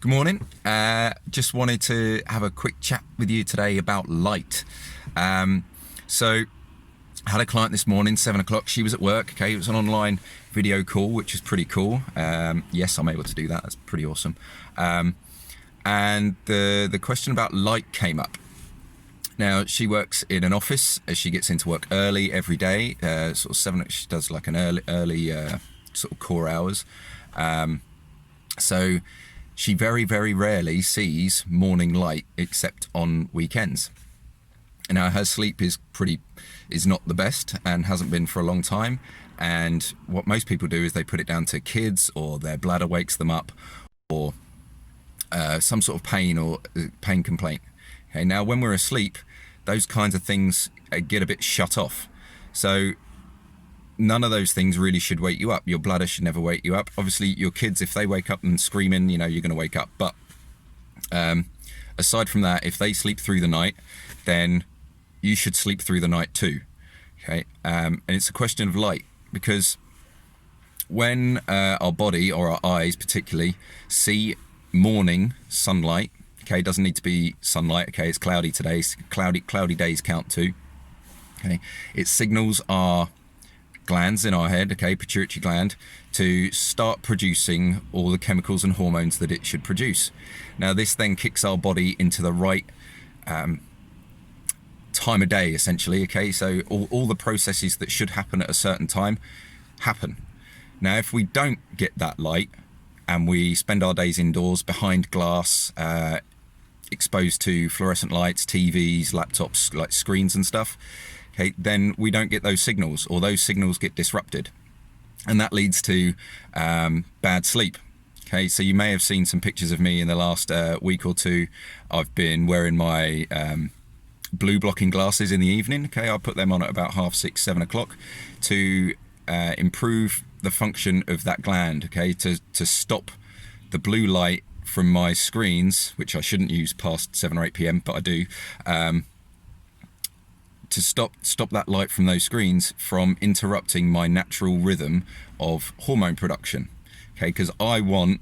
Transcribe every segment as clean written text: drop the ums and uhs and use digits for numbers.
Good morning. Just wanted to have a quick chat with you today about light. So I had a client this morning, 7 o'clock. She was at work. Okay, it was an online video call, which is pretty cool. Yes, I'm able to do that. That's pretty awesome. And the question about light came up. Now, she works in an office. She gets into work early every day, sort of 7. She does like an early sort of core hours. So she very, very rarely sees morning light except on weekends. Now, her sleep is not the best and hasn't been for a long time. And what most people do is they put it down to kids, or their bladder wakes them up, or some sort of pain complaint. Okay, now when we're asleep, those kinds of things get a bit shut off. So none of those things really should wake you up. Your bladder should never wake you up. Obviously, your kids, if they wake up and screaming, you know, you're going to wake up. But aside from that, if they sleep through the night, then you should sleep through the night too. Okay, and it's a question of light, because when our body, or our eyes particularly, see morning sunlight, okay, it doesn't need to be sunlight. Okay, it's cloudy today. Cloudy days count too. Okay, it signals our glands in our head, okay, pituitary gland, to start producing all the chemicals and hormones that it should produce. Now, this then kicks our body into the right time of day, essentially. Okay, so all the processes that should happen at a certain time happen. Now, if we don't get that light and we spend our days indoors behind glass, exposed to fluorescent lights, TVs, laptops, like screens and stuff, okay, then we don't get those signals, or those signals get disrupted, and that leads to bad sleep. Okay, so you may have seen some pictures of me in the last week or two. I've been wearing my blue blocking glasses in the evening. Okay, I put them on at about 6:30, 7 o'clock to improve the function of that gland. Okay, to stop the blue light from my screens, which I shouldn't use past 7 or 8 p.m, but I do. To stop that light from those screens from interrupting my natural rhythm of hormone production. Okay, because I want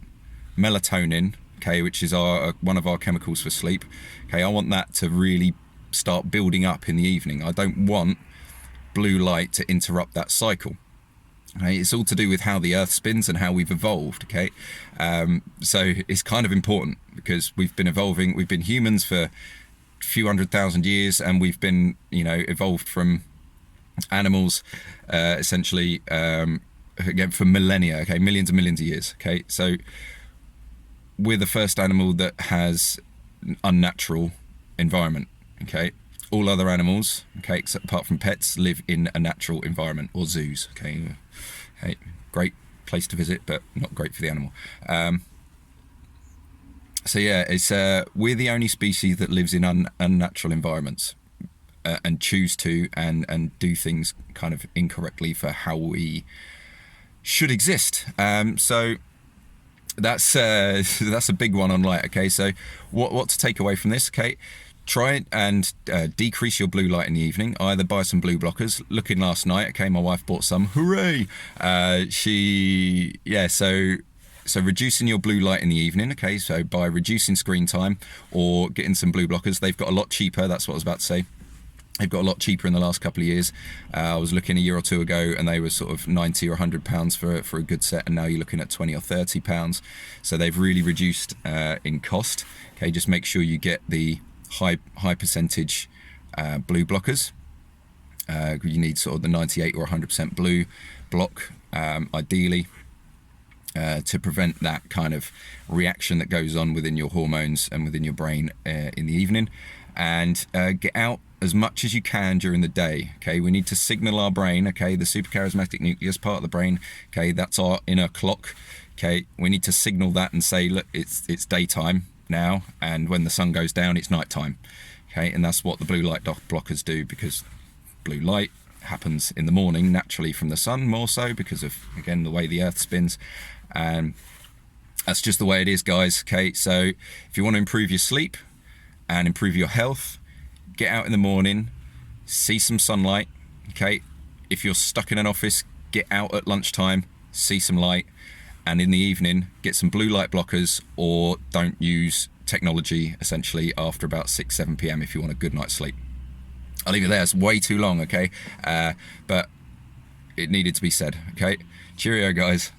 melatonin, okay, which is one of our chemicals for sleep. Okay, I want that to really start building up in the evening. I don't want blue light to interrupt that cycle. Okay, it's all to do with how the earth spins and how we've evolved. Okay, so it's kind of important, because we've been evolving. We've been humans for few 100,000 years, and we've been, evolved from animals essentially again for millennia. Okay, millions and millions of years. Okay, so we're the first animal that has an unnatural environment. Okay, all other animals, okay, except apart from pets, live in a natural environment, or zoos. Okay, great place to visit, but not great for the animal. So yeah, it's we're the only species that lives in unnatural environments and choose to and do things kind of incorrectly for how we should exist. So that's a big one on light. Okay, so what to take away from this? Okay, try and decrease your blue light in the evening. Either buy some blue blockers. Looking last night, okay, my wife bought some. Hooray! So reducing your blue light in the evening, okay, so by reducing screen time or getting some blue blockers. They've got a lot cheaper, that's what I was about to say. They've got a lot cheaper in the last couple of years. I was looking a year or two ago, and they were sort of 90 or 100 pounds for a good set, and now you're looking at 20 or 30 pounds. So they've really reduced in cost. Okay, just make sure you get the high percentage blue blockers. You need sort of the 98 or 100% blue block, ideally. To prevent that kind of reaction that goes on within your hormones and within your brain in the evening. And get out as much as you can during the day. Okay, we need to signal our brain. Okay, the suprachiasmatic nucleus part of the brain. Okay, that's our inner clock. Okay, we need to signal that and say, look, it's daytime now, and when the sun goes down, it's nighttime. Okay, and that's what the blue light blockers do, because blue light happens in the morning naturally from the sun, more so because of, again, the way the earth spins. And that's just the way it is, guys. Okay, so if you want to improve your sleep and improve your health, get out in the morning, see some sunlight. Okay, if you're stuck in an office, get out at lunchtime, see some light, and in the evening get some blue light blockers, or don't use technology essentially after about 6-7 p.m. if you want a good night's sleep. I'll leave it there. It's way too long, okay? But it needed to be said, okay? Cheerio, guys.